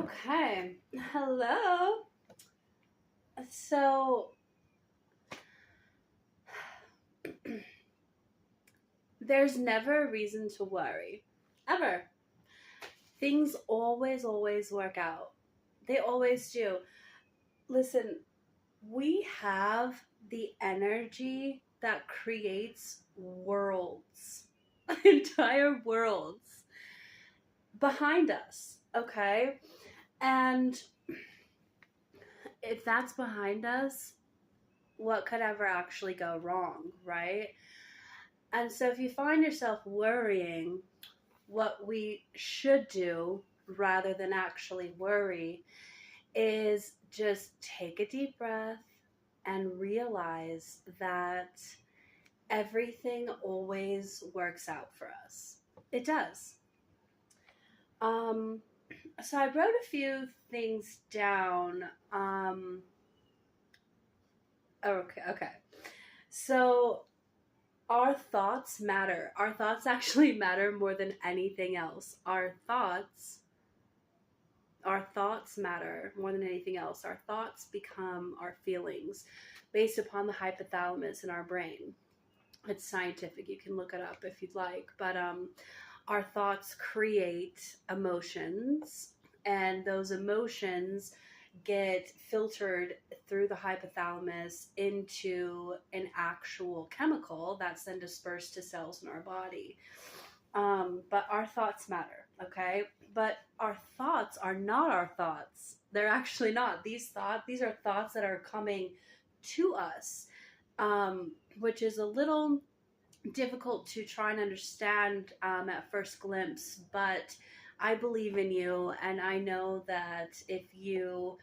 Okay. Hello. So, there's never a reason to worry. Ever. Things always work out. They always do. Listen, we have the energy that creates worlds, entire worlds behind us, okay? And if that's behind us, what could ever actually go wrong, right? And so if you find yourself worrying, what we should do rather than actually worry is just take a deep breath and realize that everything always works out for us. It does. Um, so I wrote a few things down. Okay. So our thoughts matter. Our thoughts actually matter more than anything else. Our thoughts matter more than anything else. Our thoughts become our feelings based upon the hypothalamus in our brain. It's scientific. You can look it up if you'd like. But our thoughts create emotions, and those emotions get filtered through the hypothalamus into an actual chemical that's then dispersed to cells in our body. But our thoughts matter, okay? But our thoughts are not our thoughts. They're actually not. These are thoughts that are coming to us, which is a little difficult to try and understand at first glimpse. But I believe in you, and I know that if you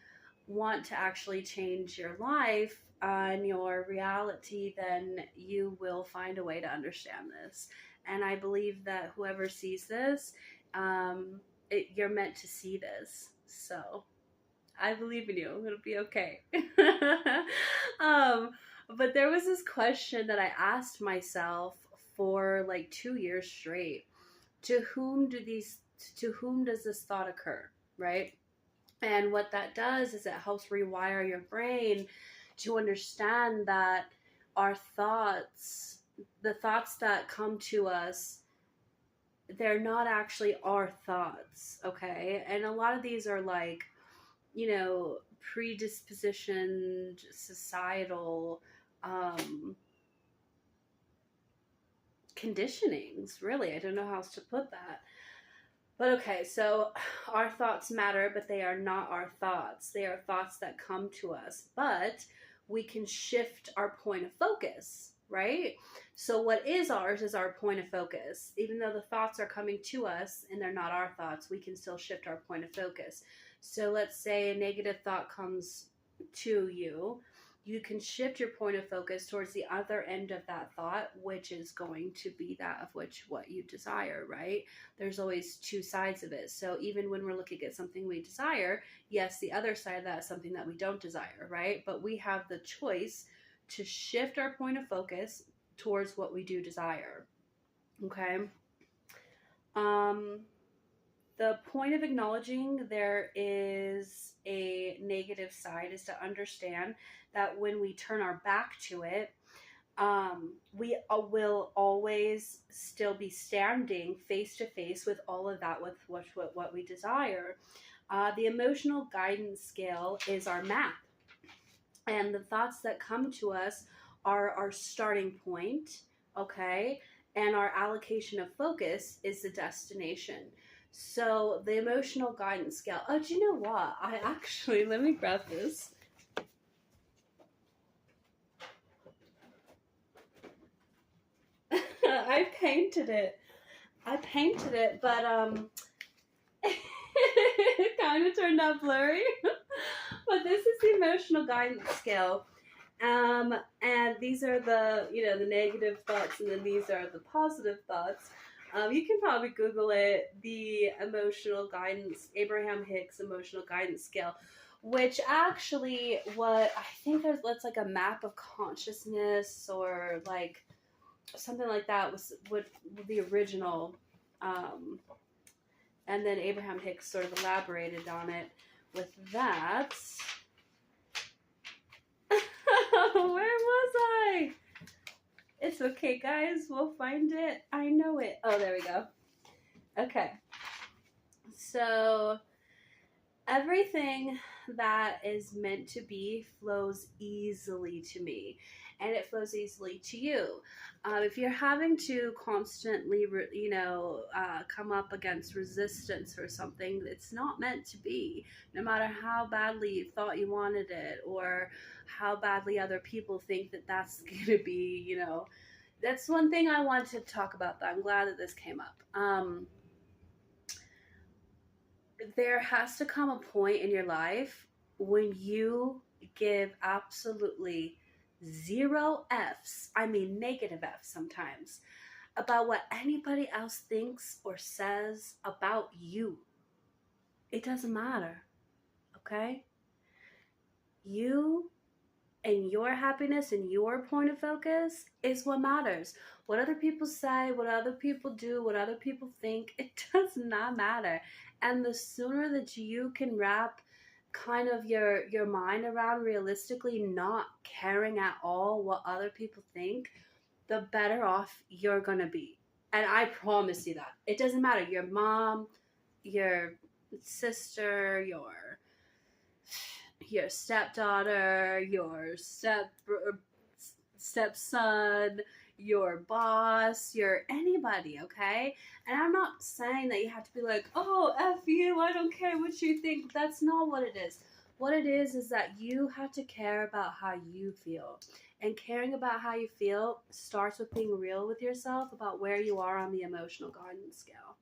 want to actually change your life and your reality, then you will find a way to understand this. And I believe that whoever sees this, you're meant to see this. So I believe in you. It'll be okay. um, but there was this question that I asked myself for like 2 years straight. To whom does this thought occur, right? And what that does is it helps rewire your brain to understand that our thoughts, the thoughts that come to us, they're not actually our thoughts, okay? And a lot of these are like, predispositioned societal conditionings, really. I don't know how else to put that. But okay, so our thoughts matter, but they are not our thoughts. They are thoughts that come to us. But we can shift our point of focus, right? So what is ours is our point of focus. Even though the thoughts are coming to us and they're not our thoughts, we can still shift our point of focus. So let's say a negative thought comes to you. You can shift your point of focus towards the other end of that thought, which is going to be that of what you desire, right? There's always two sides of it. So even when we're looking at something we desire, yes, the other side of that is something that we don't desire, right? But we have the choice to shift our point of focus towards what we do desire. Okay? The point of acknowledging there is a negative side is to understand that when we turn our back to it, we will always still be standing face to face with all of that, with what we desire. The emotional guidance scale is our map, and the thoughts that come to us are our starting point, okay? And our allocation of focus is the destination. So the emotional guidance scale. Oh, do you know what? Let me grab this. I painted it, but it kind of turned out blurry. But this is the emotional guidance scale. And these are the negative thoughts, and then these are the positive thoughts. You can probably Google it, the Abraham Hicks emotional guidance scale, which actually I think that's like a map of consciousness, or like something like that was what the original And then Abraham Hicks sort of elaborated on it with that. Where was I? It's okay, guys. We'll find it. I know it. Oh, there we go. Okay. So, everything that is meant to be flows easily to me, and it flows easily to you. If you're having to constantly, come up against resistance for something, it's not meant to be. No matter how badly you thought you wanted it, or how badly other people think that that's going to be, That's one thing I want to talk about, that I'm glad that this came up. There has to come a point in your life when you give absolutely zero F's, I mean negative F's sometimes, about what anybody else thinks or says about you. It doesn't matter, okay? You and your happiness and your point of focus is what matters. What other people say, what other people do, what other people think, it does not matter. And the sooner that you can wrap kind of your mind around realistically not caring at all what other people think, the better off you're gonna be. And I promise you that. It doesn't matter. Your mom, your sister, your stepdaughter, your stepson, your boss, your anybody, okay? And I'm not saying that you have to be like, oh, F you, I don't care what you think. That's not what it is. What it is that you have to care about how you feel. And caring about how you feel starts with being real with yourself about where you are on the emotional guidance scale.